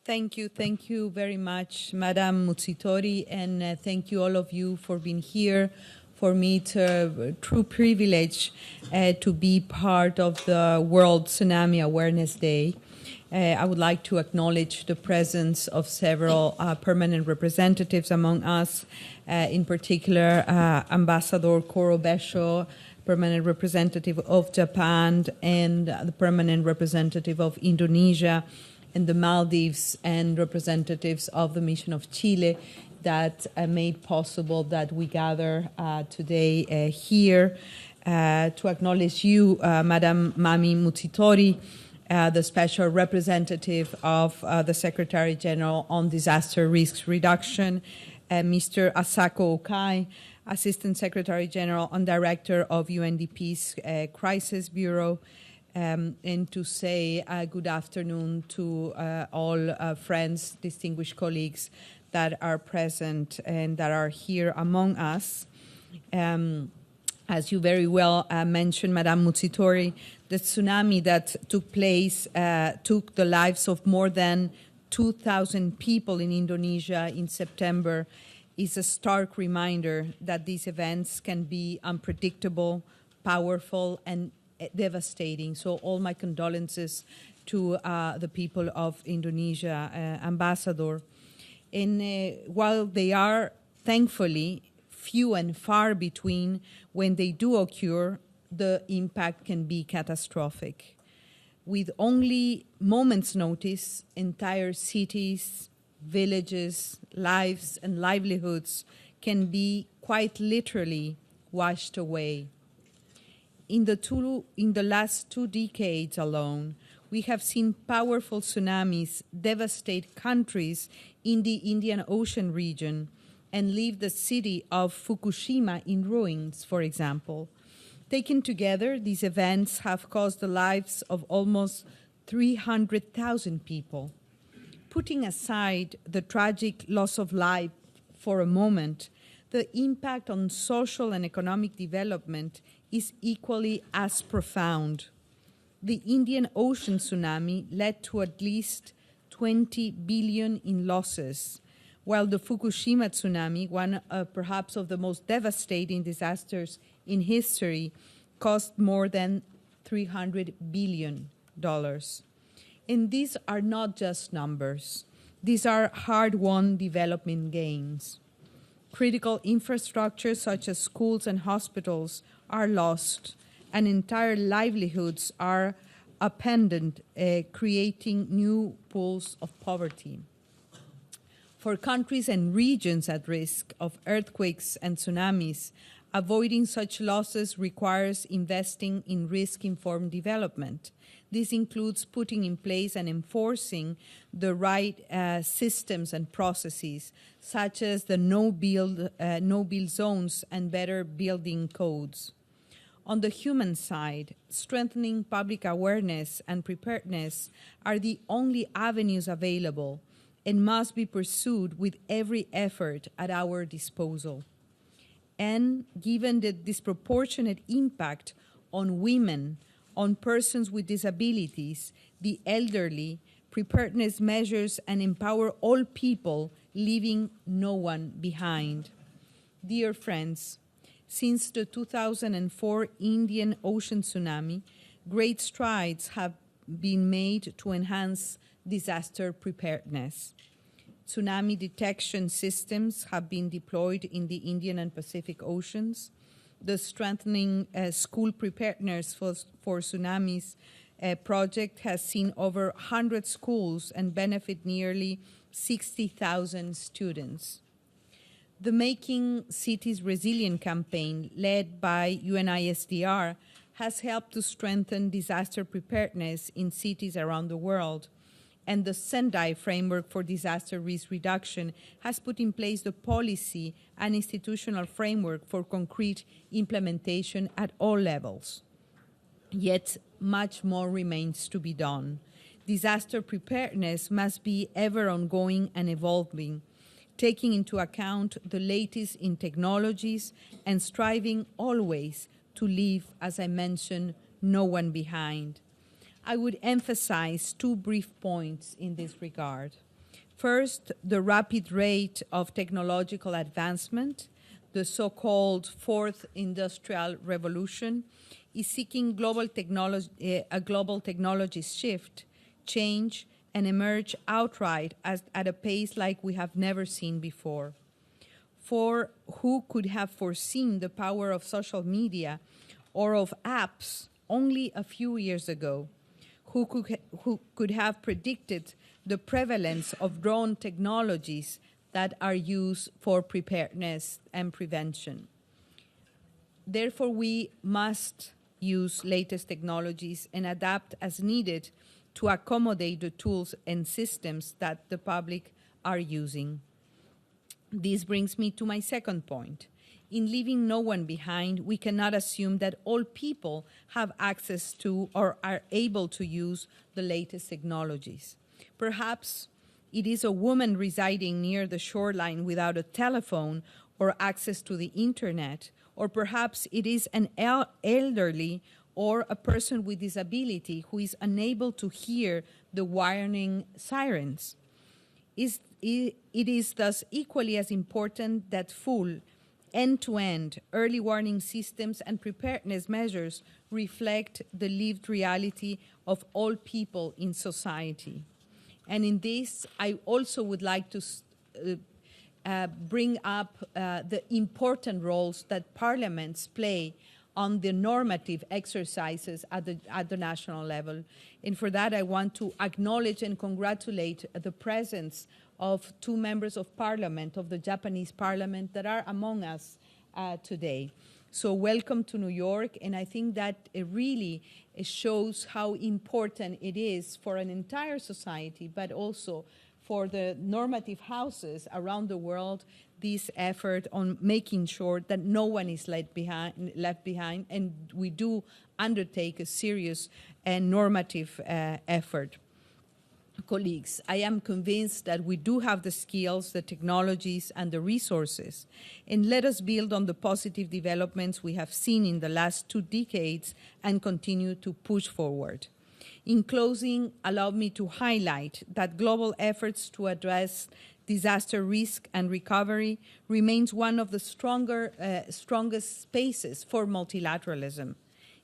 Thank you very much, Madam Mutsitori, and thank you all of you for being here. For me, it's a true privilege to be part of the World Tsunami Awareness Day. I would like to acknowledge the presence of several permanent representatives among us, in particular Ambassador Koro Besho, permanent representative of Japan, and the permanent representative of Indonesia, and the Maldives, and representatives of the Mission of Chile that made possible that we gather today here to acknowledge you, Madam Mami Mutsitori, the Special Representative of the Secretary General on Disaster Risk Reduction, Mr. Asako Okai, Assistant Secretary General and Director of UNDP's Crisis Bureau, and to say good afternoon to all friends, distinguished colleagues that are present and that are here among us. As you very well mentioned, Madame Mutsitori, the tsunami that took place took the lives of more than 2,000 people in Indonesia in September is a stark reminder that these events can be unpredictable, powerful, and devastating. So all my condolences to the people of Indonesia, Ambassador. And while they are thankfully few and far between, when they do occur, the impact can be catastrophic. With only moments' notice, entire cities, villages, lives, and livelihoods can be quite literally washed away. In the last 2 decades alone, we have seen powerful tsunamis devastate countries in the Indian Ocean region and leave the city of Fukushima in ruins, for example. Taken together, these events have cost the lives of almost 300,000 people. Putting aside the tragic loss of life for a moment, the impact on social and economic development is equally as profound. The Indian Ocean tsunami led to at least 20 billion in losses, while the Fukushima tsunami, one perhaps of the most devastating disasters in history, cost more than $300 billion. And these are not just numbers. These are hard-won development gains. Critical infrastructure such as schools and hospitals are lost, and entire livelihoods are upended, creating new pools of poverty. For countries and regions at risk of earthquakes and tsunamis, avoiding such losses requires investing in risk-informed development. This includes putting in place and enforcing the right systems and processes, such as the no-build zones and better building codes. On the human side, strengthening public awareness and preparedness are the only avenues available and must be pursued with every effort at our disposal. And given the disproportionate impact on women, on persons with disabilities, the elderly, preparedness measures and empower all people, leaving no one behind. Dear friends, since the 2004 Indian Ocean tsunami, great strides have been made to enhance disaster preparedness. Tsunami detection systems have been deployed in the Indian and Pacific Oceans. The Strengthening School Preparedness for Tsunamis project has seen over 100 schools and benefit nearly 60,000 students. The Making Cities Resilient campaign, led by UNISDR, has helped to strengthen disaster preparedness in cities around the world. And the Sendai Framework for Disaster Risk Reduction has put in place the policy and institutional framework for concrete implementation at all levels. Yet, much more remains to be done. Disaster preparedness must be ever ongoing and evolving, taking into account the latest in technologies and striving always to leave, as I mentioned, no one behind. I would emphasize 2 brief points in this regard. First, the rapid rate of technological advancement, the so-called fourth industrial revolution, is seeking a global technology shift, change, and emerge outright at a pace like we have never seen before. For who could have foreseen the power of social media or of apps only a few years ago? Who could have predicted the prevalence of drone technologies that are used for preparedness and prevention? Therefore, we must use latest technologies and adapt as needed to accommodate the tools and systems that the public are using. This brings me to my second point. In leaving no one behind, we cannot assume that all people have access to or are able to use the latest technologies. Perhaps it is a woman residing near the shoreline without a telephone or access to the internet, or perhaps it is an elderly or a person with disability who is unable to hear the warning sirens. It is thus equally as important that full, end-to-end early warning systems and preparedness measures reflect the lived reality of all people in society. And in this, I also would like to bring up the important roles that parliaments play on the normative exercises at the national level. And for that, I want to acknowledge and congratulate the presence of two members of parliament, of the Japanese parliament, that are among us today. So welcome to New York, and I think that it really shows how important it is for an entire society, but also for the normative houses around the world, this effort on making sure that no one is left behind, and we do undertake a serious and normative effort. Colleagues, I am convinced that we do have the skills, the technologies, and the resources, and let us build on the positive developments we have seen in the last 2 decades and continue to push forward. In closing, allow me to highlight that global efforts to address disaster risk and recovery remains one of the strongest spaces for multilateralism.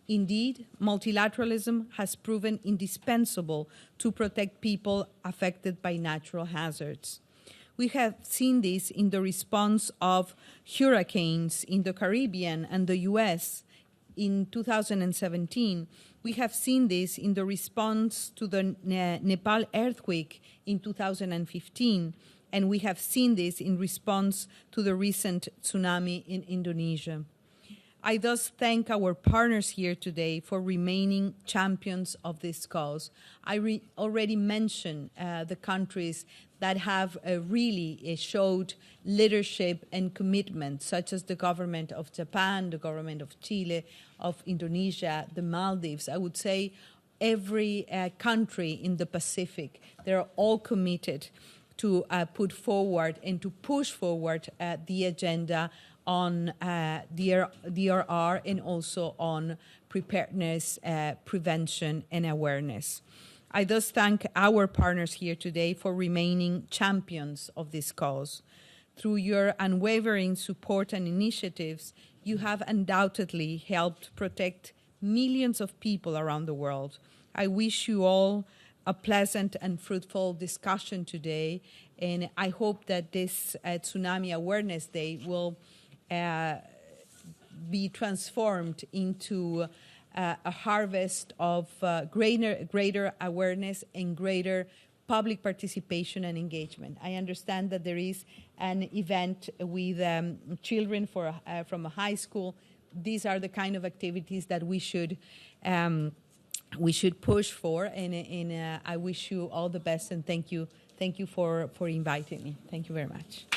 Indeed, multilateralism has proven indispensable to protect people affected by natural hazards. We have seen this in the response of hurricanes in the Caribbean and the US in 2017. We have seen this in the response to the Nepal earthquake in 2015, and we have seen this in response to the recent tsunami in Indonesia. I thus thank our partners here today for remaining champions of this cause. I already mentioned the countries that have really showed leadership and commitment, such as the government of Japan, the government of Chile, of Indonesia, the Maldives. I would say every country in the Pacific, they're all committed to put forward and to push forward the agenda on DRR and also on preparedness, prevention, and awareness. I thus thank our partners here today for remaining champions of this cause. Through your unwavering support and initiatives, you have undoubtedly helped protect millions of people around the world. I wish you all a pleasant and fruitful discussion today, and I hope that this Tsunami Awareness Day will be transformed into a harvest of greater awareness and greater public participation and engagement. I understand that there is an event with children from a high school. These are the kind of activities that we should push for, and I wish you all the best, and thank you for inviting me. Thank you very much.